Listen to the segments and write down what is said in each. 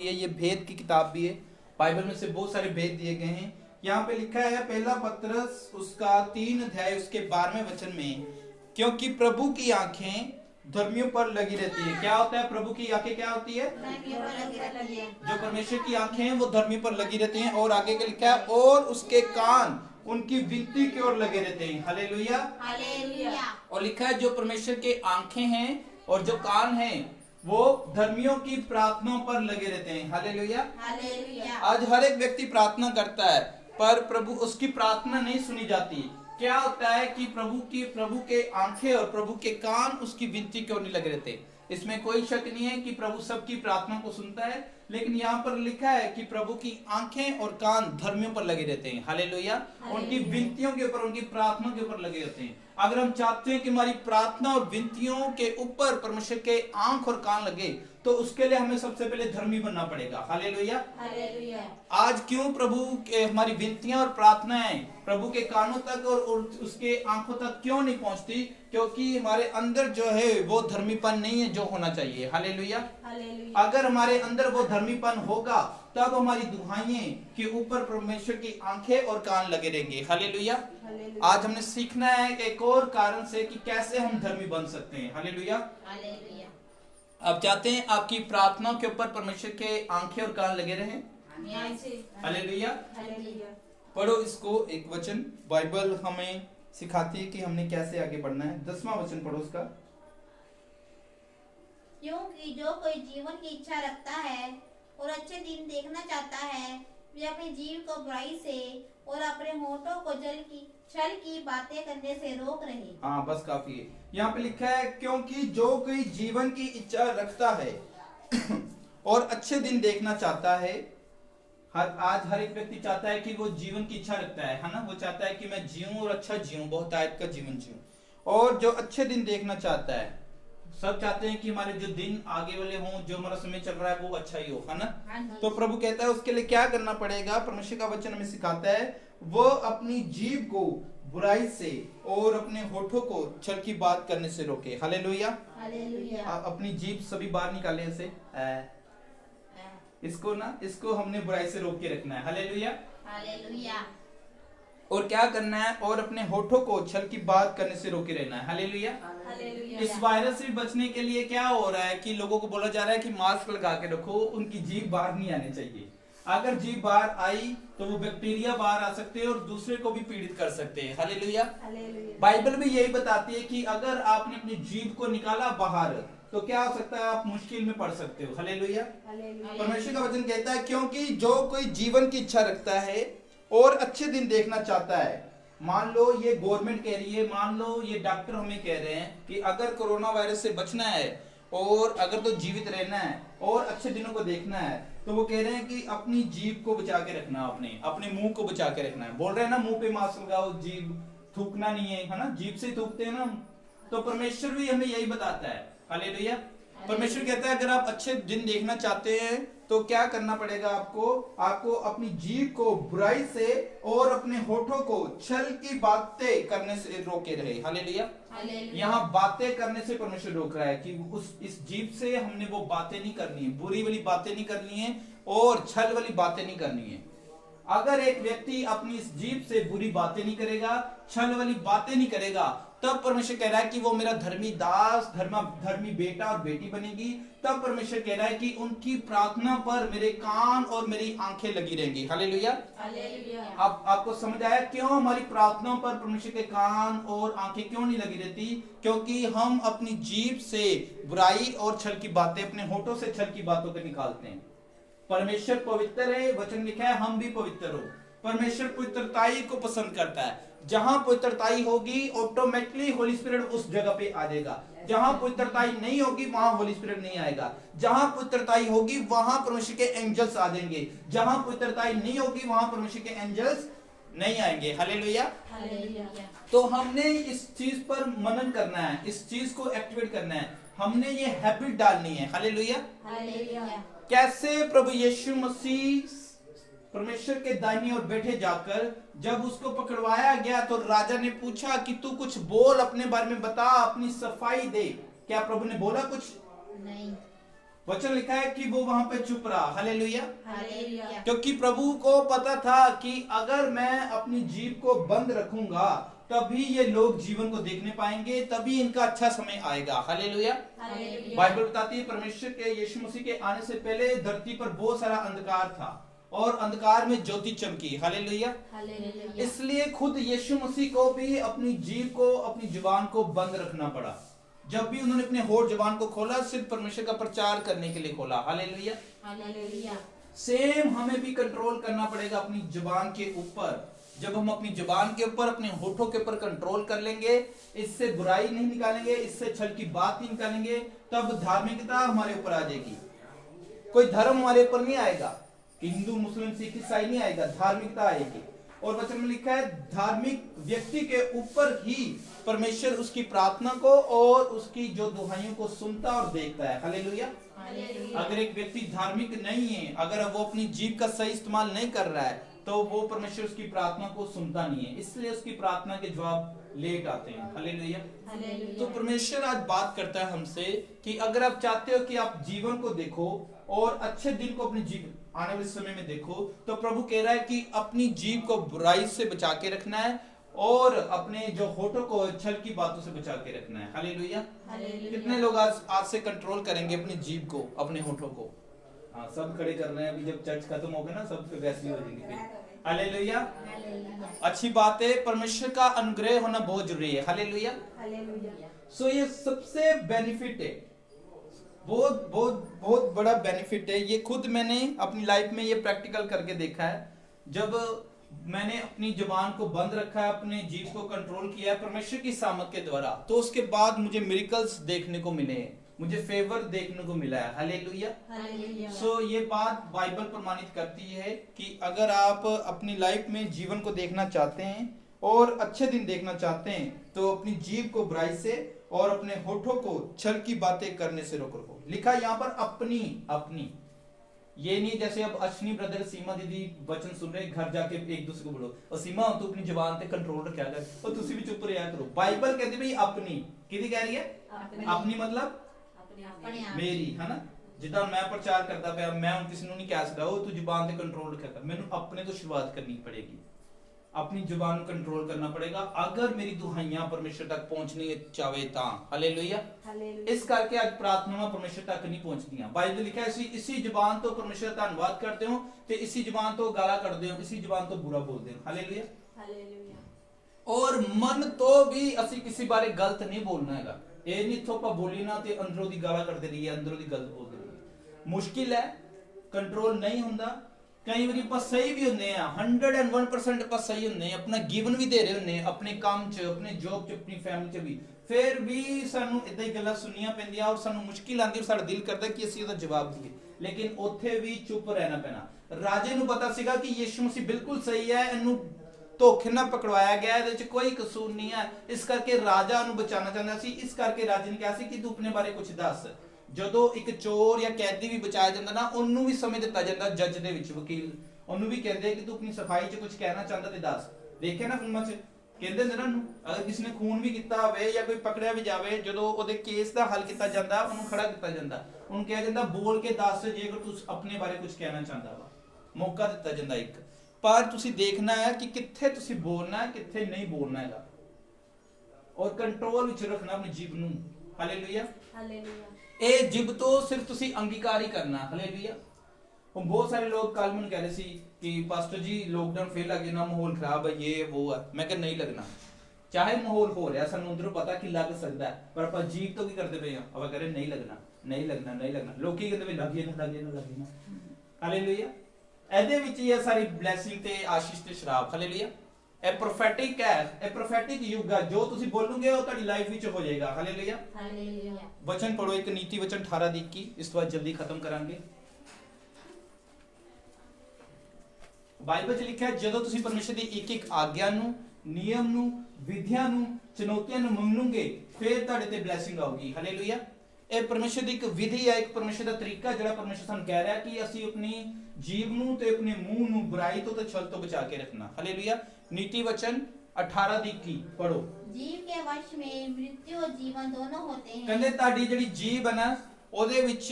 ये भेद की किताब भी है। बाइबल में से बहुत सारे भेद दिए गए हैं। यहाँ पे लिखा है पहला पतरस उसका 3 अध्याय उसके 12वें वचन में, क्योंकि प्रभु की आंखें धर्मियों पर लगी रहती है। क्या होता है? प्रभु की आंखें क्या होती है? जो परमेश्वर की आंखें हैं वो धर्मियों पर लगी रहती हैं। और आगे के लिखा है और उसके कान उनकी विनती की ओर लगे रहते हैं। Hallelujah, hallelujah. और लिखा है जो परमेश्वर के आंखें हैं और जो कान हैं वो धर्मियों की प्रार्थना पर लगे रहते हैं। Hallelujah, hallelujah. आज हर एक व्यक्ति प्रार्थना करता है पर प्रभु उसकी प्रार्थना नहीं सुनी जाती। क्या होता है कि प्रभु के आंखें और प्रभु के कान उसकी विनती क्यों नहीं लगे रहते। इसमें कोई शक नहीं है कि प्रभु सबकी प्रार्थना को सुनता है, लेकिन यहाँ पर लिखा है कि प्रभु की आंखें और कान धर्मियों पर लगे रहते हैं। हालेलुया, उनकी विनतियों के ऊपर, उनकी प्रार्थना के ऊपर लगे रहते हैं। अगर हम चाहते हैं कि हमारी प्रार्थना और विनतियों के ऊपर परमेश्वर के आंख और कान लगे, तो उसके लिए हमें सबसे पहले धर्मी बनना पड़ेगा। Hallelujah, hallelujah. आज क्यों प्रभु के हमारी विनतियां और प्रार्थनाएं प्रभु के कानों तक और उसके आंखों तक क्यों नहीं पहुंचती? क्योंकि हमारे अंदर जो है वो धर्मीपन नहीं है जो होना चाहिए। Hallelujah, hallelujah. अगर हमारे अंदर वो धर्मीपन होगा तब हमारी दुहाइयों के ऊपर परमेश्वर की आंखें और कान लगे रहेंगे। हालेलुया। आज हमने सीखना है एक और कारण से कि कैसे हम धर्मी बन सकते हैं। Hallelujah, hallelujah. आप चाहते हैं आपकी प्रार्थनाओं के ऊपर परमेश्वर के आंखें और कान लगे रहें? Hallelujah, hallelujah. पढ़ो इसको, एक वचन बाइबल हमें सिखाती है कि हमने कैसे आगे बढ़ना है। 10वां वचन पढ़ो उसका। क्योंकि जो कोई जीवन की इच्छा रखता है और अच्छे दिन देखना चाहता है, वे अपने जीव को बुराई से और अपने होठों को छल की बातें करने से रोक रहे। हाँ, बस काफी है। यहाँ पे लिखा है क्योंकि जो कोई जीवन की इच्छा रखता है और अच्छे दिन देखना चाहता है। आज हर एक व्यक्ति चाहता है कि वो जीवन की इच्छा रखता है ना। वो चाहता है कि मैं जीऊं और अच्छा जीऊं, बहुत आयत का जीवन जीऊं। और जो अच्छे दिन देखना चाहता है, सब चाहते हैं कि हमारे जो दिन आगे वाले हों, जो हमारा समय चल रहा है वो अच्छा ही हो, है ना। तो प्रभु कहता है उसके लिए क्या करना पड़ेगा? परमेश्वर का वचन हमें सिखाता है वो अपनी जीभ को बुराई से और अपने होठों को छल की बात करने से रोके। Hallelujah, hallelujah. अपनी जीभ सभी बाहर निकाले ऐसे, इसको हमने बुराई से रोक के रखना है। Hallelujah, hallelujah. और क्या करना है? और अपने होठों को छल की बात करने से रोके रहना है। Hallelujah, hallelujah. इस वायरस से बचने के लिए क्या हो रहा है कि लोगों को बोला जा रहा है कि मास्क लगा के रखो, उनकी जीभ बाहर नहीं आनी चाहिए। अगर जीभ बाहर आई तो वो बैक्टीरिया बाहर आ सकते हैं और दूसरे को भी पीड़ित कर सकते हैं। Hallelujah, hallelujah. बाइबल भी यही बताती है कि अगर आपने अपनी जीभ को निकाला बाहर तो क्या हो सकता है? आप मुश्किल में पड़ सकते हो। हालेलुया, परमेश्वर का वचन कहता है क्योंकि जो कोई जीवन की इच्छा रखता है और अच्छे दिन देखना चाहता है। मान लो ये गवर्नमेंट कह रही है, मान लो ये डॉक्टर हमें कह रहे हैं कि अगर कोरोना वायरस से बचना है और अगर तो जीवित रहना है और अच्छे दिनों को देखना है, तो वो कह रहे हैं कि अपनी जीभ को बचा के रखना, अपने मुंह को बचा के रखना है। बोल रहे हैं ना, मुंह पे मास्क लगाओ, जीभ थूकना नहीं है ना। जीभ से थूकते हैं ना। तो परमेश्वर भी हमें यही बताता है। हालेलुया, परमेश्वर कहता है अगर आप अच्छे दिन देखना चाहते हैं तो क्या करना पड़ेगा? आपको अपनी जीभ को बुराई से और अपने होठों को छल की बातें करने से रोके रहे। हालेलुया, यहाँ बातें करने से परमेश्वर रोक रहा है कि इस जीभ से हमने वो बातें नहीं करनी है, बुरी वाली बातें नहीं करनी है और छल वाली बातें नहीं करनी है। अगर एक व्यक्ति अपनी इस जीभ से बुरी बातें नहीं करेगा, छल वाली बातें नहीं करेगा, तब परमेश्वर कह रहा है कि वो मेरा धर्मी दास, धर्मी बेटा और बेटी बनेगी। तब परमेश्वर कह रहा है कि उनकी प्रार्थना पर मेरे कान और मेरी आंखें लगी रहेंगी। Hallelujah, hallelujah. अब आपको समझ आया क्यों हमारी प्रार्थनाओं पर परमेश्वर के कान और आंखें क्यों नहीं लगी रहती? क्योंकि हम अपनी जीभ से बुराई और छल की बातें, अपने होठों से छल की बातों को निकालते हैं। परमेश्वर पवित्र है, वचन लिखा है हम भी पवित्र हो। परमेश्वर पवित्रताई को पसंद करता है। जहां पवित्रताई होगी ऑटोमेटिकली होली स्पिरिट उस जगह पे आ जाएगा। जहां पवित्रताई नहीं होगी वहां होली स्पिरिट नहीं आएगा। जहां पवित्रताई होगी वहां परमेश्वर के एंजल्स आ जाएंगे। जहां पवित्रताई नहीं होगी वहां परमेश्वर के एंजल्स नहीं आएंगे। Hallelujah, hallelujah. तो हमने इस चीज पर मनन करना है, इस चीज को एक्टिवेट करना है, हमने ये हैबिट डालनी है। Hallelujah, hallelujah. कैसे? प्रभु यीशु मसीह परमेश्वर के दाहिनी ओर बैठे जाकर जब उसको पकड़वाया गया तो राजा ने पूछा कि तू कुछ बोल, अपने बारे में बता, अपनी सफाई दे। क्या प्रभु ने बोला कुछ? नहीं। वचन लिखा है कि वो वहां पे चुप रहा। हालेलुया। हालेलुया। क्योंकि प्रभु को पता था कि अगर मैं अपनी जीभ को बंद रखूंगा तभी ये लोग जीवन को देखने पाएंगे, तभी इनका अच्छा समय आएगा। हालेलुया। बाइबल बताती है परमेश्वर के यीशु मसीह के आने से पहले धरती पर बहुत सारा अंधकार था और अंधकार में ज्योति चमकी। हालेलुया। इसलिए खुद यीशु मसीह को भी अपनी जीभ को, अपनी जुबान को बंद रखना पड़ा। जब भी उन्होंने अपने होठ जुबान को खोला, सिर्फ परमेश्वर का प्रचार करने के लिए खोला। हालेलुया। सेम हमें भी कंट्रोल करना पड़ेगा अपनी जुबान के ऊपर। जब हम अपनी जुबान के ऊपर, अपने होठों के ऊपर कंट्रोल कर लेंगे, इससे बुराई नहीं निकालेंगे, इससे छल की बात नहीं निकालेंगे, तब धार्मिकता हमारे ऊपर आ जाएगी। कोई धर्म हमारे ऊपर नहीं आएगा, हिंदू मुस्लिम सिख ईसाई नहीं आएगा, धार्मिकता आएगी। और वचन में लिखा है धार्मिक व्यक्ति के ऊपर ही परमेश्वर उसकी प्रार्थना को और उसकी जो दुहाइयों को सुनता और देखता है। हालेलुया। अगर एक व्यक्ति धार्मिक नहीं है, अगर वो अपनी जीभ का सही इस्तेमाल नहीं कर रहा है, तो वो परमेश्वर उसकी प्रार्थना को सुनता नहीं है, इसलिए उसकी प्रार्थना के जवाब लेट आते हैं। हालेलुया। तो परमेश्वर आज बात करता है हमसे कि अगर आप चाहते हो कि आप जीवन को देखो और अच्छे दिन को अपनी जीवन आने वाले समय में देखो, तो प्रभु कह रहा है कि अपनी जीभ को बुराई से बचा के रखना है और अपने जो होठों को छल की बातों से बचा के रखना है। हालेलुया। कितने लोग आज से कंट्रोल करेंगे अपनी जीभ को, अपने होठों को? हाँ, सब खड़े कर रहे हैं। अभी जब चर्च खत्म होगा ना, सब फिर वैसे ही हो जाएंगे। हालेलुया। अच्छी बात है, परमेश्वर का अनुग्रह होना बहुत जरूरी है। हालेलुया। सो ये सबसे बेनिफिट है, बहुत बहुत बहुत बड़ा बेनिफिट है। ये खुद मैंने अपनी लाइफ में ये प्रैक्टिकल करके देखा है। जब मैंने अपनी जुबान को बंद रखा है, अपने जीभ को कंट्रोल किया है परमेश्वर की सामर्थ के द्वारा, तो उसके बाद मुझे मिरेकल्स देखने को मिले हैं, मुझे फेवर देखने को मिला है। हालेलुया। सो ये बात बाइबल प्रमाणित करती है कि अगर आप अपनी लाइफ में जीवन को देखना चाहते हैं और अच्छे दिन देखना चाहते हैं, तो अपनी जीभ को बुराई से और अपने होठों को छल की बातें करने से रोको। लिखा यहाँ पर अपनी, ये नहीं जैसे अब अश्विनी ब्रदर, सीमा दीदी वचन सुन रहे, घर जाके एक दूसरे को बोलो, और सीमा तू अपनी जुबान पे कंट्रोल रखा कर, और तुसी भी चुप रहा करो। बाइबल कहती भाई अपनी, किदी कह रही है? अपनी मतलब मेरी, है ना। जिदा मैं प्रचार करता पाया, मैं किसी को नहीं कह सकता ओ तू जुबान पे कंट्रोल रखा कर। मैंने अपने तो शुरुआत करनी पड़ेगी, अपनी जुबान कंट्रोल करना पड़ेगा अगर मेरी दुहाइयां परमेश्वर तक पहुंचनी चाहे ता। हालेलुया। इस करके आज प्रार्थना परमेश्वर तक नहीं पहुंचती। बाइबल लिखा है इसी जुबान तो परमेश्वर धन्यवाद करते हो, ते इसी जुबान तो गाला करते हो, इसी जुबान तो बुरा बोलते हो। हालेलुया। और मन तो भी असि किसी बारे गलत नहीं बोलना है। ये नहीं थोपा बोली ना ते अंदरों दी गाला करते रहिए, अंदरों दी गलत बोलते रहिए। मुश्किल है, कंट्रोल नहीं होता। कई बार ਆਪਾਂ सही भी ਹੁੰਦੇ ਆ, 101% ਆਪਾਂ सही ਹੁੰਦੇ ਆ, अपना गिवन भी दे रहे ਹੁੰਦੇ ਆ, अपने काम च, अपने जॉब च, अपनी फैमिली च भी, फिर भी ਸਾਨੂੰ ਇਦਾਂ ਹੀ ਗੱਲਾਂ ਸੁਣੀਆਂ ਪੈਂਦੀਆਂ ਔਰ ਸਾਨੂੰ ਮੁਸ਼ਕਿਲ ਆਉਂਦੀ ਔਰ ਸਾਡਾ ਦਿਲ ਕਰਦਾ ਕਿ ਅਸੀਂ ਉਹਦਾ ਜਵਾਬ ਦਈਏ, ਲੇਕਿਨ ਉੱਥੇ ਵੀ ਚੁੱਪ ਰਹਿਣਾ ਪੈਣਾ। ਰਾਜੇ ਨੂੰ ਪਤਾ ਸੀਗਾ ਕਿ ਯਿਸੂ ਮਸੀਹ ਬਿਲਕੁਲ ਸਹੀ ਹੈ, ਇਹਨੂੰ ਧੋਖੇ ਨਾਲ ਪਕੜਵਾਇਆ ਗਿਆ, ਇਹਦੇ ਵਿੱਚ ਕੋਈ ਕਸੂਰ ਨਹੀਂ ਹੈ, ਇਸ ਕਰਕੇ ਰਾਜਾ ਨੂੰ ਬਚਾਉਣਾ ਚਾਹੁੰਦਾ ਸੀ। ਇਸ ਕਰਕੇ ਰਾਜੇ ਨੇ ਕਿਹਾ ਸੀ ਕਿ ਤੂੰ ਆਪਣੇ ਬਾਰੇ ਕੁਝ ਦੱਸ। ਜਦੋਂ ਇੱਕ ਚੋਰ ਜਾਂ ਕੈਦੀ ਵੀ ਬਚਾਇਆ ਜਾਂਦਾ ਨਾ, ਉਹਨੂੰ ਵੀ ਸਮਝ ਦਿੱਤਾ ਜਾਂਦਾ, ਜੱਜ ਦੇ ਵਿੱਚ ਵਕੀਲ ਉਹਨੂੰ ਵੀ ਕਹਿੰਦੇ ਕਿ ਤੂੰ ਆਪਣੀ ਸਫਾਈ 'ਚ ਕੁਝ ਕਹਿਣਾ ਚਾਹੁੰਦਾ ਤੇ ਦੱਸ। ਦੇਖਿਆ ਨਾ ਫਿਲਮਾਂ 'ਚ ਕਹਿੰਦੇ ਨੇ ਨਾ, ਅਗਰ ਕਿਸੇ ਨੇ ਖੂਨ ਵੀ ਕੀਤਾ ਹੋਵੇ ਜਾਂ ਕੋਈ ਪਕੜਿਆ ਵੀ ਜਾਵੇ, ਜਦੋਂ ਉਹਦੇ ਕੇਸ ਦਾ ਹੱਲ ਕੀਤਾ ਜਾਂਦਾ, ਉਹਨੂੰ ਖੜਾ ਕੀਤਾ ਜਾਂਦਾ, ਉਹਨੂੰ ਕਿਹਾ ਜਾਂਦਾ ਬੋਲ ਕੇ ਦੱਸ ਜੇਕਰ ਤੂੰ ਆਪਣੇ ਬਾਰੇ ਕੁਝ ਕਹਿਣਾ ਚਾਹੁੰਦਾ ਵਾ। ਮੌਕਾ ਦਿੱਤਾ ਜਾਂਦਾ ਇੱਕ, ਪਰ ਤੁਸੀਂ ਦੇਖਣਾ ਹੈ ਕਿ ਕਿੱਥੇ ਤੁਸੀਂ ਬੋਲਣਾ ਹੈ, ਕਿੱਥੇ ਨਹੀਂ ਬੋਲਣਾ ਹੈਗਾ, ਔਰ ਕੰਟਰੋਲ ਵਿੱਚ ਰੱਖਣਾ ਆਪਣੀ ਜੀਭ ਨੂੰ। ਹਾਲੇਲੂਇਆ। ਇਹ ਜਿਬ ਤੋਂ ਸਿਰਫ ਤੁਸੀਂ ਅੰਗੀਕਾਰ ਹੀ ਕਰਨਾ। ਹਾਲੇਲੂਇਆ। ਹੁਣ ਬਹੁਤ ਸਾਰੇ ਲੋਕ ਕੱਲ ਮੈਨੂੰ ਕਹਿ ਰਹੇ ਸੀ ਕਿ ਪਾਸਟਰ ਜੀ ਲੋਕਡਾਊਨ ਫੇਰ ਲੱਗ ਜਾਣਾ, ਮਾਹੌਲ ਖਰਾਬ ਹੈ, ਇਹ ਉਹ ਹੈ। ਮੈਂ ਕਿਹਾ ਨਹੀਂ ਲੱਗਣਾ, ਚਾਹੇ ਮਾਹੌਲ ਹੋ ਰਿਹਾ, ਸਾਨੂੰ ਅੰਦਰੋਂ ਪਤਾ ਕਿ ਲੱਗ ਸਕਦਾ, ਪਰ ਆਪਾਂ ਜੀਭ ਤੋਂ ਕੀ ਕਰਦੇ ਪਏ ਆ, ਆਪਾਂ ਕਹ ਰਹੇ ਨਹੀਂ ਲੱਗਣਾ, ਨਹੀਂ ਲੱਗਣਾ, ਨਹੀਂ ਲੱਗਣਾ। ਲੋਕੀ ਕਹਿੰਦੇ ਵੀ ਲੱਗ ਜਾਣਾ, ਲੱਗ ਜਾਣਾ, ਲੱਗ ਜਾਣਾ। ਹਾਲੇਲੂਇਆ। ਇਹਦੇ ਵਿੱਚ ਹੀ ਹੈ ਸਾਰੀ ਬਲੇਸਿੰਗ ਤੇ ਆਸ਼ੀਸ਼ ਤੇ ਸ਼ਰਾਬ। ਹਾਲੇਲੂਇਆ। ਇਹ ਪ੍ਰੋਫੈਟਿਕ ਹੈ, ਇਹ ਪ੍ਰੋਫੈਟਿਕ ਯੁੱਗ ਹੈ, ਜੋ ਤੁਸੀਂ ਬੋਲੋਗੇ ਉਹ ਤੁਹਾਡੀ ਲਾਈਫ ਵਿੱਚ ਹੋ ਜਾਏਗਾ। ਹਾਲੇਲੂਇਆ। ਹਾਲੇਲੂਇਆ। ਵਚਨ ਪੜੋ, ਇੱਕ ਨੀਤੀ ਵਚਨ 18 ਦੀ 21, ਇਸ ਤੋਂ ਬਾਅਦ ਜਲਦੀ ਖਤਮ ਕਰਾਂਗੇ। ਬਾਈਬਲ 'ਚ ਲਿਖਿਆ ਜਦੋਂ ਤੁਸੀਂ ਪਰਮੇਸ਼ਰ ਦੀ ਇੱਕ ਇੱਕ ਆਗਿਆ ਨੂੰ, ਨਿਯਮ ਨੂੰ, ਵਿਧੀਆਂ ਨੂੰ, ਚੁਣੌਤੀਆਂ ਨੂੰ ਮੰਨੋਗੇ, ਫਿਰ ਤੁਹਾਡੇ ਤੇ ਬਲੇਸਿੰਗ ਆਊਗੀ। ਹਾਲੇਲੂਇਆ। ਇਹ ਪਰਮੇਸ਼ਰ ਦੀ ਇੱਕ ਵਿਧੀ ਹੈ, ਇੱਕ ਪਰਮੇਸ਼ਰ ਦਾ ਤਰੀਕਾ ਜਿਹੜਾ ਪਰਮੇਸ਼ਰ ਸਾਨੂੰ ਕਹਿ ਰਿਹਾ ਕਿ ਅਸੀਂ ਆਪਣੀ ਜੀਭ ਨੂੰ ਤੇ ਆਪਣੇ ਮੂੰਹ ਨੂੰ ਬੁਰਾਈ ਤੋਂ ਤੇ ਛਲ ਤੋਂ ਬਚਾ ਕੇ ਰੱਖਣਾ। ਹਾਲੇਲੂਇਆ। नीति वचन 18 ਦੀ 21 पढ़ो। जीव के वश में मृत्यु और जीवन दोनों होते हैं। कहते ताड़ी जड़ी जीभ है ना, ਉਹਦੇ ਵਿੱਚ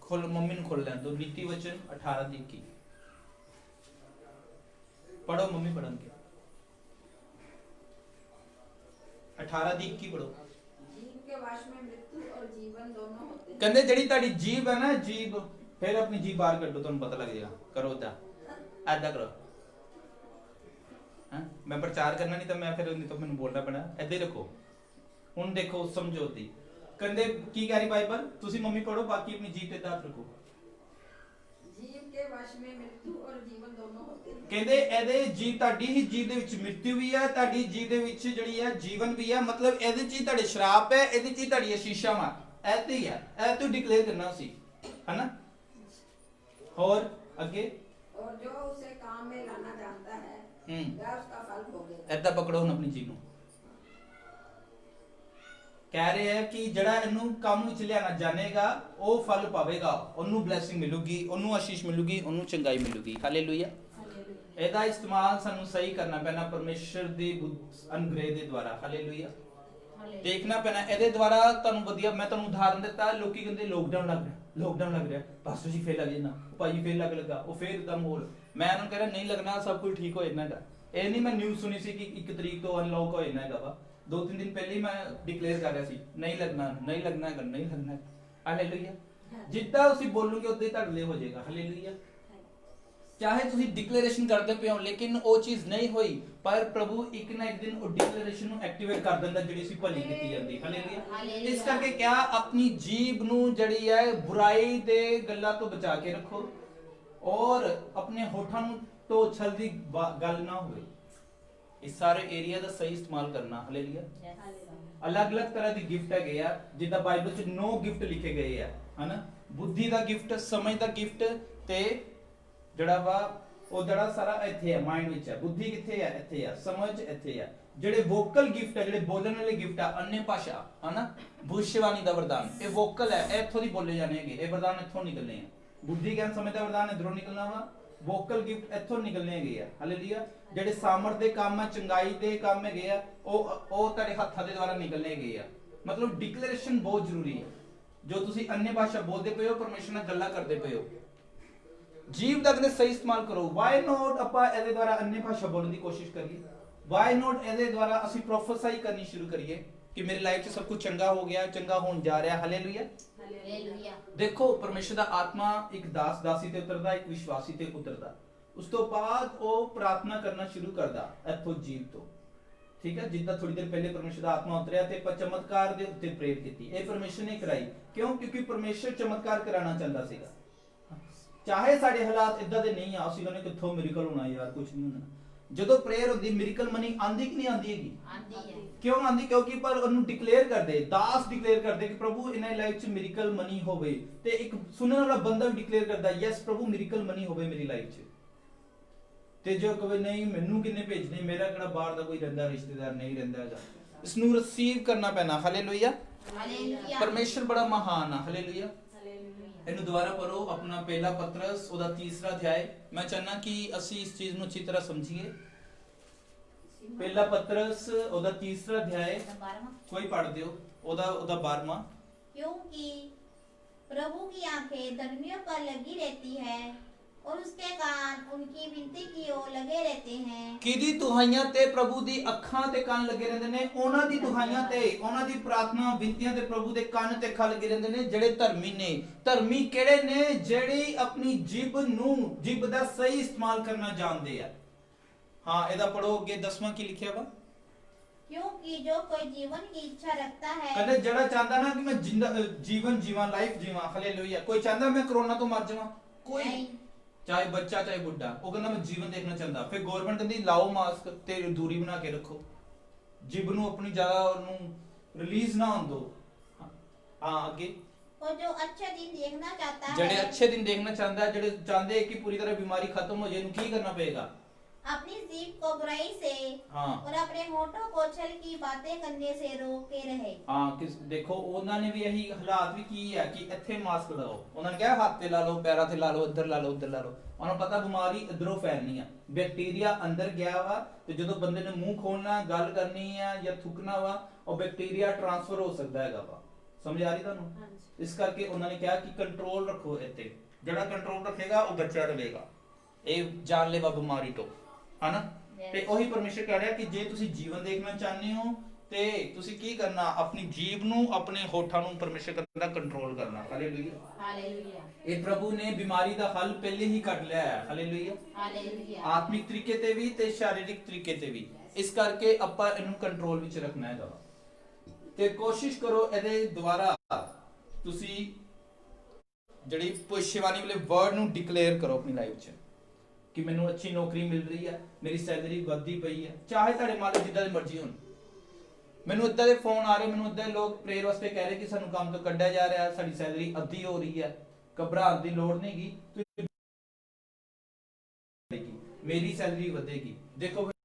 खोल, मम्मी ने खोल लें तो नीति वचन 18:21 पढ़ो मम्मी, पढ़ेंगे 18:21 पढ़ो। जीभ के वश में मृत्यु और जीवन दोनों होते हैं। कहते जड़ी ताड़ी जीभ है ना, जीभ, फिर अपनी जीभ बाहर कर दो, तुम पता लग जाएगा। करो दा ऐदा करो। हाँ? मैं प्रचार करना नहीं तो मैं फिर नहीं तो मैंने बोलना पैना। ऐदे रखो हुन, देखो समझो दी कहते की कह रही बाइबल, तुसी मम्मी पढ़ो, बाकी अपनी जीभ ते दात रखो। जीभ के वश में मृत्यु और जीवन दोनों होते हैं। कहते एदे जीव ताड़ी ही जीव दे विच मृत्यु भी है, ताड़ी जीव दे विच जड़ी है जीवन भी है। मतलब एदे ची ताड़े श्राप है, एदे ची ताड़ी शीशा मार ऐते ही है। ऐ तो डिक्लेयर करना सी, है ना। और आगे, और जो उसे काम में लाना जानता है वह उसका फल भोगेगा। ऐदा पकड़ो हुन अपनी जीव नूं। कह रहे हैं कि जड़ा इनू काम विच लियाना जानेगा वो फल पावेगा, ओनू ब्लैसिंग मिलूगी, ओनू आशीष मिलूगी, ओनू चंगाई मिलूगी। हालेलुया। ਇਹਦਾ ਇਸਤੇਮਾਲ ਸਾਨੂੰ ਸਹੀ ਕਰਨਾ ਪੈਣਾ ਪਰਮੇਸ਼ਰ ਦੀ ਅਨੁਗ੍ਰਹਿ ਦੇ ਦੁਆਰਾ। ਹਾਲੇਲੂਇਆ। ਦੇਖਣਾ ਪੈਣਾ ਇਹਦੇ ਦੁਆਰਾ। ਤੁਹਾਨੂੰ ਵਧੀਆ ਮੈਂ ਤੁਹਾਨੂੰ ਉਦਾਹਰਨ ਦਿੱਤਾ, ਲੋਕੀ ਕਹਿੰਦੇ ਲੋਕਡਾਊਨ ਲੱਗ ਰਿਹਾ, ਲੋਕਡਾਊਨ ਲੱਗ ਰਿਹਾ, ਪਾਸਟਰ ਜੀ ਫੇਰ ਲੱਗ ਜਾਣਾ, ਭਾਈ ਫੇਰ ਲੱਗਾ, ਉਹ ਫੇਰ ਦਾ ਮਾਹੌਲ। ਮੈਂ ਉਹਨਾਂ ਨੂੰ ਕਹਿ ਰਿਹਾ ਨਹੀਂ ਲੱਗਣਾ, ਸਭ ਕੁਝ ਠੀਕ ਹੋ ਜਾਣਾ ਹੈਗਾ। ਇਹ ਨਹੀਂ ਮੈਂ ਨਿਊਜ਼ ਸੁਣੀ ਸੀ ਕਿ 1 ਤਰੀਕ ਤੋਂ ਅਨਲੌਕ ਹੋ ਜਾਣਾ ਹੈਗਾ ਵਾ। 2-3 ਦਿਨ ਪਹਿਲੇ ਹੀ ਮੈਂ ਡਿਕਲੇਅਰ ਕਰ ਰਿਹਾ ਸੀ ਨਹੀਂ ਲੱਗਣਾ, ਨਹੀਂ ਲੱਗਣਾ ਹੈਗਾ, ਨਹੀਂ ਲੱਗਣਾ। ਹਾਲੇਲੂਇਆ। ਜਿੱਦਾਂ ਤੁਸੀਂ ਬੋਲੋਗੇ ਉਦਾਂ ਹੀ ਤੁਹਾਡੇ ਲਈ ਹੋ ਜਾਏਗਾ। ਹਾਲੇਲੂਇਆ। ਚਾਹੇ ਤੁਸੀਂ ਡਿਕਲੇਰੇਸ਼ਨ ਕਰਦੇ ਪਿਓ ਲੇਕਿਨ ਉਹ ਚੀਜ਼ ਨਹੀਂ ਹੋਈ, ਪਰ ਪ੍ਰਭੂ ਇੱਕ ਨਾ ਇੱਕ ਦਿਨ ਉਹ ਡਿਕਲੇਰੇਸ਼ਨ ਨੂੰ ਐਕਟੀਵੇਟ ਕਰ ਦਿੰਦਾ ਜਿਹੜੀ ਸੀ ਭਲੀ ਕੀਤੀ ਜਾਂਦੀ। ਹਾਲੇਲੂਇਆ। ਇਸ ਕਰਕੇ ਕਿਹਾ ਆਪਣੀ ਜੀਭ ਨੂੰ ਜਿਹੜੀ ਹੈ ਬੁਰਾਈ ਦੇ ਗੱਲਾਂ ਤੋਂ ਬਚਾ ਕੇ ਰੱਖੋ ਔਰ ਆਪਣੇ ਹੋਠਾਂ ਨੂੰ ਤੋਂ ਛਲ ਦੀ ਗੱਲ ਨਾ ਹੋਵੇ। ਇਸ ਸਾਰੇ ਏਰੀਆ ਦਾ ਸਹੀ ਇਸਤੇਮਾਲ ਕਰਨਾ। ਹਾਲੇਲੂਇਆ। ਅਲੱਗ-ਅਲੱਗ ਤਰ੍ਹਾਂ ਦੀ ਗਿਫਟ ਹੈਗੇ ਆ, ਜਿੱਦਾਂ ਬਾਈਬਲ 'ਚ 9 ਗਿਫਟ ਲਿਖੇ ਗਏ ਆ, ਹਨਾ। ਬੁੱਧੀ ਦਾ ਗਿਫਟ, ਸਮਝ ਦਾ ਗਿਫਟ ਤੇ ਜਿਹੜਾ ਵਾ ਉਹ ਜਿਹੜਾ ਸਾਰਾ ਇੱਥੇ ਹੈ, ਮਾਈਂਡ ਵਿੱਚ ਹੈ। ਬੁੱਧੀ ਕਿੱਥੇ ਹੈ? ਇੱਥੇ ਹੈ। ਸਮਝ ਇੱਥੇ ਹੈ। ਜਿਹੜੇ ਵੋਕਲ ਗਿਫਟ ਹੈ, ਜਿਹੜੇ ਬੋਲਣ ਵਾਲੇ ਗਿਫਟ ਆ, ਅੰਨੇ ਭਾਸ਼ਾ, ਹਨਾ, ਭਵਿਸ਼ਵਾਣੀ ਦਾ ਵਰਦਾਨ, ਇਹ ਵੋਕਲ ਹੈ, ਇਹ ਇੱਥੋਂ ਦੀ ਬੋਲੇ ਜਾਣੇ ਹੈਗੇ। ਇਹ ਵਰਦਾਨ ਇੱਥੋਂ ਨਿਕਲਨੇ ਆ। ਬੁੱਧੀ ਗਿਆਨ ਸਮਝ ਦਾ ਵਰਦਾਨ ਇਧਰੋਂ ਨਿਕਲਣਾ ਵਾ, ਵੋਕਲ ਗਿਫਟ ਇੱਥੋਂ ਨਿਕਲਨੇ ਹੈਗੇ ਆ। ਹਾਲੇਲੂਇਆ। ਜਿਹੜੇ ਸਾਮਰਥ ਦੇ ਕੰਮ ਆ, ਚੰਗਾਈ ਦੇ ਕੰਮ ਹੈਗੇ ਆ, ਉਹ ਤੁਹਾਡੇ ਹੱਥਾਂ ਦੇ ਦੁਆਰਾ ਨਿਕਲਨੇ ਹੈਗੇ ਆ। ਮਤਲਬ ਡਿਕਲੇਰੇਸ਼ਨ ਬਹੁਤ ਜ਼ਰੂਰੀ ਹੈ। ਜੋ ਤੁਸੀਂ ਅੰਨੇ ਭਾਸ਼ਾ ਬੋਲਦੇ ਪਏ ਹੋ, ਪਰਮੇਸ਼ਰ ਨਾਲ ਗੱਲਾਂ ਕਰਦੇ ਪਏ ਹੋ, ਜੀਭ ਦਾ ਕਹਿੰਦੇ ਸਹੀ ਇਸਤੇਮਾਲ ਕਰੋ। ਵਾਈ ਨੋਟ ਆਪਾਂ ਇਹਦੇ ਦੁਆਰਾ ਅੰਨੇ ਭਾਸ਼ਾ ਬੋਲਣ ਦੀ ਕੋਸ਼ਿਸ਼ ਕਰੀਏ। ਵਾਈ ਨੋਟ ਇਹਦੇ ਦੁਆਰਾ ਅਸੀਂ ਪ੍ਰੋਫੈਸਾਈ ਕਰਨੀ ਸ਼ੁਰੂ ਕਰੀਏ ਕਿ ਮੇਰੀ ਲਾਈਫ 'ਚ ਸਭ ਕੁਝ ਚੰਗਾ ਹੋ ਗਿਆ, ਚੰਗਾ ਹੋਣ ਜਾ ਰਿਹਾ। ਹਾਲੇਲੂਇਆ। ਹਾਲੇਲੂਇਆ। ਦੇਖੋ ਪਰਮੇਸ਼ਰ ਦਾ ਆਤਮਾ ਇੱਕ ਦਾਸੀ ਤੇ ਉਤਰਦਾ, ਇੱਕ ਵਿਸ਼ਵਾਸੀ ਤੇ ਉਤਰਦਾ। ਉਸ ਤੋਂ ਬਾਅਦ ਉਹ ਪ੍ਰਾਰਥਨਾ ਕਰਨਾ ਸ਼ੁਰੂ ਕਰਦਾ ਇੱਥੋਂ ਜੀਭ ਤੋਂ। ਠੀਕ ਹੈ। ਜਿੱਦਾਂ ਥੋੜੀ ਦੇਰ ਪਹਿਲੇ ਪਰਮੇਸ਼ਰ ਦਾ ਆਤਮਾ ਉਤਰਿਆ ਤੇ ਚਮਤਕਾਰ ਦੇ ਉੱਤੇ ਪ੍ਰੇਰ ਕੀਤੀ। ਇਹ ਪਰਮੇਸ਼ਰ ਨੇ ਕਰਾਈ। ਕਿਉਂ? ਕਿਉਂਕਿ ਪਰਮੇਸ਼ਰ ਚਮਤਕਾਰ ਕਰਾਉਣਾ ਚਾਹੁੰਦਾ ਸੀਗਾ। ਚਾਹੇ ਸਾਡੇ ਹਾਲਾਤ ਇਦਾਂ ਦੇ ਨਹੀਂ ਆ, ਅਸੀਂ ਕਹਿੰਦੇ ਕਿੱਥੋਂ ਮਿਰੇਕਲ ਹੋਣਾ ਯਾਰ, ਕੁਝ ਨਹੀਂ ਹੋਣਾ। ਜਦੋਂ ਪ੍ਰੇਅਰ ਹੁੰਦੀ, ਮਿਰੇਕਲ ਮਨੀ ਆਂਦੀ ਕਿ ਨਹੀਂ ਆਂਦੀ ਹੈਗੀ? ਆਂਦੀ ਹੈ। ਕਿਉਂ ਆਂਦੀ? ਕਿਉਂਕਿ ਪਰ ਉਹਨੂੰ ਡਿਕਲੇਅਰ ਕਰਦੇ, ਦਾਸ ਡਿਕਲੇਅਰ ਕਰਦੇ ਕਿ ਪ੍ਰਭੂ ਇਹਨਾਂ ਦੀ ਲਾਈਫ 'ਚ ਮਿਰੇਕਲ ਮਨੀ ਹੋਵੇ। ਤੇ ਇੱਕ ਸੁਣਨ ਵਾਲਾ ਬੰਦਾ ਵੀ ਡਿਕਲੇਅਰ ਕਰਦਾ, ਯੈਸ ਪ੍ਰਭੂ ਮਿਰੇਕਲ ਮਨੀ ਹੋਵੇ ਮੇਰੀ ਲਾਈਫ 'ਚ। ਤੇ ਜੋ ਕਹੇ ਨਹੀਂ ਮੈਨੂੰ ਕਿੰਨੇ ਭੇਜਣੇ, ਮੇਰਾ ਕਿਹੜਾ ਬਾਹਰ ਦਾ ਕੋਈ ਰਹਿੰਦਾ ਰਿਸ਼ਤੇਦਾਰ ਨਹੀਂ ਰਹਿੰਦਾ ਹੈਗਾ, ਇਸ ਨੂੰ ਰਿਸੀਵ ਕਰਨਾ ਪੈਣਾ। ਹਾਲੇਲੂਇਆ। ਹਾਲੇਲੂਇਆ। ਪਰਮੇਸ਼ਰ ਬੜਾ ਮਹਾਨ ਆ। ਹਾਲੇਲੂਇਆ। ਇਹਨੂੰ ਦੁਬਾਰਾ ਪੜੋ, ਆਪਣਾ ਪਹਿਲਾ ਪਤਰਸ ਉਹਦਾ 3ਰਾ ਅਧਿਆਇ। ਮੈਂ ਚਾਹਨਾ ਕਿ ਅਸੀਂ ਇਸ ਚੀਜ਼ ਨੂੰ ਅੱਛੀ ਤਰ੍ਹਾਂ ਸਮਝੀਏ। ਪਹਿਲਾ ਪਤਰਸ ਉਹਦਾ 3ਰਾ ਅਧਿਆਇ ਕੋਈ ਪੜ੍ਹ ਦਿਓ, ਉਹਦਾ 12ਵਾਂ। क्योंकि प्रभु की आंखें धर्मियों पर लगी रहती है और उसके कान उनकी विनती की ओर लगे रहते हैं। किदी दुहाइयां ते प्रभु दी अखां ते कान लगे रहंदे ने। ਉਹਨਾਂ ਦੀ ਦੁਹਾਈਆਂ ਤੇ, ਉਹਨਾਂ ਦੀ ਪ੍ਰਾਰਥਨਾ ਬੇਨਤੀਆਂ ਤੇ ਪ੍ਰਭੂ ਦੇ ਕੰਨ ਤੇ ਅੱਖਾਂ ਲੱਗੇ ਰਹਿੰਦੇ ਨੇ ਜਿਹੜੇ ਧਰਮੀ ਨੇ। ਧਰਮੀ ਕਿਹੜੇ ਨੇ? ਜਿਹੜੇ ਆਪਣੀ ਜੀਭ ਨੂੰ, ਜੀਭ ਦਾ ਸਹੀ ਇਸਤੇਮਾਲ ਕਰਨਾ ਜਾਣਦੇ ਆ। ਹਾਂ ਇਹਦਾ ਪੜੋ ਅੱਗੇ 10ਵਾਂ ਕੀ ਲਿਖਿਆ ਵਾ? क्योंकि जो कोई जीवन की इच्छा रखता है। ਕਹਿੰਦੇ ਜਿਹੜਾ ਚਾਹੁੰਦਾ ਨਾ ਕਿ ਮੈਂ ਜੀਵਨ ਜੀਵਾਂ, ਲਾਈਫ ਜੀਵਾਂ। ਹਾਲੇਲੂਇਆ। ਕੋਈ ਚਾਹੁੰਦਾ ਮੈਂ ਕਰੋਨਾ ਤੋਂ ਮਰ ਜਾਵਾਂ? ਕੋਈ ਨਹੀਂ। ਚਾਹੇ ਬੱਚਾ ਚਾਹੇ ਬੁੱਢਾ, ਉਹ ਕਹਿੰਦਾ ਮੈਂ ਜੀਵਨ ਦੇਖਣਾ ਚਾਹੁੰਦਾ। ਫਿਰ ਗਵਰਨਮੈਂਟ ਕਹਿੰਦੀ ਲਾਓ ਮਾਸਕ ਤੇ ਦੂਰੀ ਬਣਾ ਕੇ ਰੱਖੋ, ਜੀਭ ਨੂੰ ਆਪਣੀ ਜ਼ਿਆਦਾ ਉਹਨੂੰ ਰਿਲੀਜ਼ ਨਾ ਹੋਣ ਦਿਓ। ਹਾਂ ਅੱਗੇ। और जो अच्छे दिन देखना चाहता है, ਜਿਹੜੇ ਅੱਛੇ ਦਿਨ ਦੇਖਣਾ ਚਾਹੁੰਦਾ, ਜਿਹੜੇ ਚਾਹੁੰਦੇ ਕਿ ਪੂਰੀ ਤਰ੍ਹਾਂ ਬਿਮਾਰੀ ਖਤਮ ਹੋ ਜਾਏ, ਇਹਨੂੰ ਕੀ ਕਰਨਾ ਪਏਗਾ? अपनी जीभ को बुराई से और अपने होठों को छल की बातें करने से रोके रहे। किस देखो ਉਹਨਾਂ ਨੇ ਵੀ ਇਹੀ ਹਾਲਾਤ ਵੀ ਕੀ ਹੈ ਕਿ ਇੱਥੇ ਮਾਸਕ ਲਾਓ। ਉਹਨਾਂ ਨੇ ਕਿਹਾ ਹੱਥ ਤੇ ਲਾ ਲਓ, ਪੈਰਾਂ ਤੇ ਲਾ ਲਓ, ਇੱਧਰ ਲਾ ਲਓ, ਉੱਧਰ ਲਾ ਲਓ। ਉਹਨਾਂ ਨੂੰ ਪਤਾ ਬਿਮਾਰੀ ਇਧਰੋਂ ਫੈਲਣੀ ਆ, ਬੈਕਟੀਰੀਆ ਅੰਦਰ ਗਿਆ ਵਾ ਤੇ ਜਦੋਂ ਬੰਦੇ ਨੇ ਮੂੰਹ ਖੋਲਣਾ, ਗੱਲ ਕਰਨੀ ਆ ਜਾਂ ਥੁੱਕਣਾ ਵਾ, ਉਹ ਬੈਕਟੀਰੀਆ ਟ੍ਰਾਂਸਫਰ ਹੋ ਸਕਦਾ ਹੈਗਾ ਵਾ। ਸਮਝ ਆ ਰਹੀ ਤੁਹਾਨੂੰ? ਇਸ ਕਰਕੇ ਉਹਨਾਂ ਨੇ ਕਿਹਾ ਕਿ ਕੰਟਰੋਲ ਰੱਖੋ ਇੱਥੇ, ਜਿਹੜਾ ਕੰਟਰੋਲ ਰੱਖੇਗਾ ਉਹ ਬਚਿਆ ਰਹੇਗਾ ਇਹ ਜਾਨਲੇਵਾ ਬਿਮਾਰੀ ਤੋਂ, ਹਨਾ? ਤੇ ਉਹੀ ਪਰਮੇਸ਼ਰ ਕਹਿ ਰਿਹਾ ਕਿ ਜੇ ਤੁਸੀਂ ਜੀਵਨ ਦੇਖਣਾ ਚਾਹੁੰਦੇ ਹੋ ਤੇ ਤੁਸੀਂ ਕੀ ਕਰਨਾ, ਆਪਣੀ ਜੀਭ ਨੂੰ, ਆਪਣੇ ਹੋਠਾਂ ਨੂੰ ਪਰਮੇਸ਼ਰ ਦਾ ਕੰਟਰੋਲ ਕਰਨਾ। Hallelujah, hallelujah. ਇਹ ਪ੍ਰਭੂ ਨੇ ਬਿਮਾਰੀ ਦਾ ਹੱਲ ਪਹਿਲੇ ਹੀ ਕੱਢ ਲਿਆ ਹੈ। Hallelujah, hallelujah. ਆਤਮਿਕ ਤਰੀਕੇ ਤੇ ਵੀ ਤੇ ਸਰੀਰਕ ਤਰੀਕੇ ਤੇ ਵੀ। ਇਸ ਕਰਕੇ ਆਪਾਂ ਇਹਨੂੰ ਕੰਟਰੋਲ ਵਿੱਚ ਰੱਖਣਾ ਹੈ ਜਰਾ, ਤੇ ਕੋਸ਼ਿਸ਼ ਕਰੋ ਇਹਦੇ ਦੁਆਰਾ ਤੁਸੀਂ ਜਿਹੜੀ ਭਵਿੱਖਬਾਣੀ ਵਾਲੇ ਵਰਡ ਨੂੰ ਡਿਕਲੇਅਰ ਕਰੋ ਆਪਣੀ ਲਾਈਫ 'ਚ ਕਿ ਮੈਨੂੰ ਅੱਛੀ ਨੌਕਰੀ ਮਿਲ ਰਹੀ ਹੈ, ਮੇਰੀ ਸੈਲਰੀ ਵੱਧਦੀ ਪਈ ਹੈ, ਚਾਹੇ ਤੁਹਾਡੇ ਮਾਲਕ ਜਿੱਦਾਂ ਦੇ ਮਰਜ਼ੀ ਹੋਣ। ਮੈਨੂੰ ਇੱਦਾਂ ਦੇ ਫੋਨ ਆ ਰਹੇ, ਮੈਨੂੰ ਇੱਦਾਂ ਦੇ ਲੋਕ ਪ੍ਰੇਅਰ ਵਾਸਤੇ ਕਹਿ ਰਹੇ ਕਿ ਸਾਨੂੰ ਕੰਮ ਤੋਂ ਕੱਢਿਆ ਜਾ ਰਿਹਾ, ਸਾਡੀ ਸੈਲਰੀ ਅੱਧੀ ਹੋ ਰਹੀ ਹੈ। ਘਬਰਾਉਣ ਦੀ ਲੋੜ ਨਹੀਂਗੀ, ਮੇਰੀ ਸੈਲਰੀ ਵਧੇਗੀ। ਦੇਖੋ